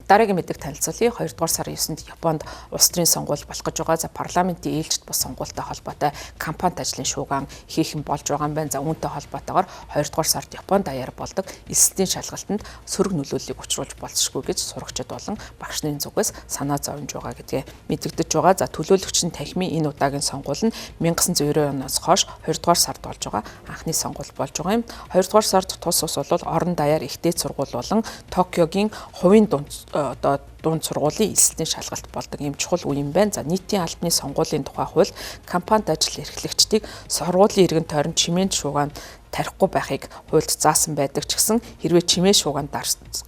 Дараагийн мэдээ танилцуулъя. 2 дугаар сарын 9-нд Японд улс төрийн сонгуул болох гэж байгаа. За парламентын ээлжид бус сонгуультай холбоотой кампанит ажлын шуугиан хийхэн болж байгаа юм байна. За үүнтэй холбоотойгоор 2 дугаар сард Японд даяар болдог эсэлтийн шалгалтанд сөрөг нөлөөллийг учруулж болцсохгүй гэж сурагчид болон багш нарын зүгээс санаа зовж байгаа гэдгээ мэдэгдэж байгаа. За төлөөлөгч нь танхимын энэ удаагийн сонгуул нь 1990 оноос хойш 2 дугаар сард болж байгаа анхны сонгуул болж байгаа юм. 2 дугаар сард тус ус бол орон даяар ихтэй сургууль болон Токиогийн хувийн дунд сургуулийн эсэлтийн шалгалт болдог юм чухал үе юм байна. За нийтийн албаны сонгуулийн тухай хууль кампанит ажил эрхлэгчдийг сургуулийн иргэн тойронд чимээнд шуугаан тарихгүй байхыг хуульд заасан байдаг ч гэсэн хэрвээ чимээ шуугаан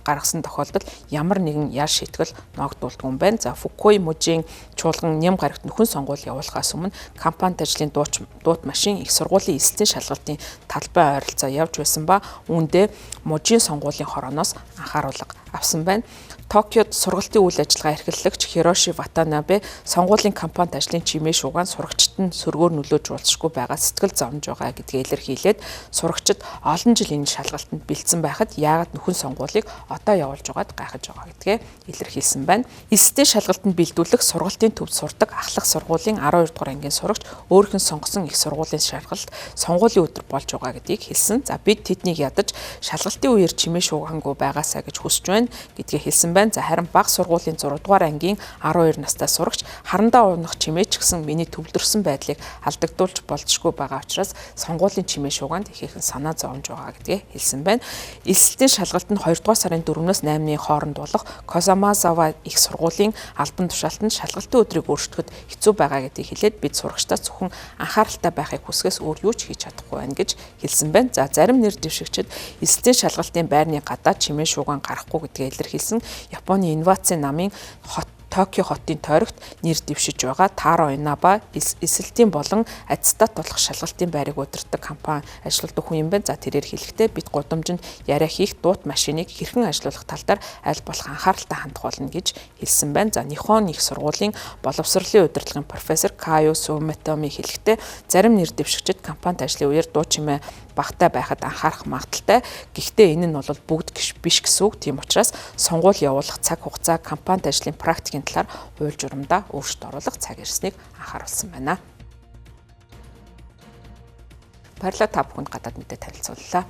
гаргасан тохиолдолд ямар нэгэн яар шийтгэл ногдуулдаг юм байна. За Фукуи мужийн чуулган ням гарагт нөхөн сонгуул явуулахаас өмнө кампанит ажлын дуут машин их сургуулийн эсэлтийн шалгалтын талбай ойролцоо явж байсан ба үүндээ мужийн сонгуулийн хорооноос анхааруулга авсан байна. Токиод сургалтын үйл ажиллагаа эрхлэгч Хироши Ватанабе сонгуулийн кампанит ажлын чимээ шуугаан сурагчид нь сөргөөр нөлөөж уулзахгүй байгаа сэтгэл зовж байгаа гэдгийг илэрхийлээд сурагчид олон жил энэ шалгалтанд бэлдсэн байхад яагаад нөхөн сонгуулийг одоо явуулж байгаад гайхаж байгаа гэдгээ илэрхийлсэн байна. Эсэлтийн шалгалтанд бэлдүүлэх сургалтын төвд сурдаг ахлах сургуулийн 12 дугаар ангийн сурагч өөрийнх нь сонгосон их сургуулийн шалгалт сонгуулийн өдөр болж байгаа гэдгийг хэлсэн. За бид тэднийг ядаж шалгалтын үеэр чимээ шуугаангүй байгаасаа гэж хүсэж байна гэдгийг хэлсэн байна. За харин бага сургуулийн 6 дугаар ангийн 12 настай сурагч харандаа унах чимээ ч гэсэн миний төвлөрсөн байдлыг алдагдуулж болзошгүй байгаа учраас сонгуулийн чимээ шуугаанд ихээхэн санаа зовж байгаа гэдгээ хэлсэн байна. Эсэлтийн шалгалт нь 2 дугаар сарын 4-өөс 8-ны хооронд болох Козамазава их сургуулийн албан тушаалтанд шалгалтын өдрийг өөрчлөхөд хэцүү байгаа гэдгийг хэлээд бид сурагчдаа зөвхөн анхааралтай байхыг хүсгээс өөр юу ч хийж чадахгүй байна гэж хэлсэн байна. За зарим нэр дэвшигчид эсэлтийн шалгалтын байрны гадаад чимээ шуугаан гарахгүй гэдгээ илэрхийлсэн. Японы инновацийн намын Токио хотын тойрогт нэр дэвшиж байгаа Таро Инаба эсэлтийн болон аттестат болох шалгалтын байрыг удирддаг компани ажилладаг хүн юм байна. За тэрээр хэлэхдээ бид гудамжинд яриа хийх дуут машиныг хэрхэн ажиллуулах тал дээр аль болох анхааралтай хандах болно гэж хэлсэн байна. За Нихон их сургуулийн боловсролын удирдлагын профессор Кайо Суметоми хэлэхдээ зарим нэр дэвшигчид компанит ажлын үеэр дуу чимээ багтай байхад анхаарах магадaltaй. Гэхдээ энэ нь бол бүгд биш гэсэн үг. Тийм учраас сонгуул явуулах цаг хугацаа компанит ажлын практикийн талаар хууль журамдаа өөрчлөлт оруулах цаг ирснийг анхааруулсан байна. Баярлалаа та бүхэнд гадаад мэдээ танилцууллаа.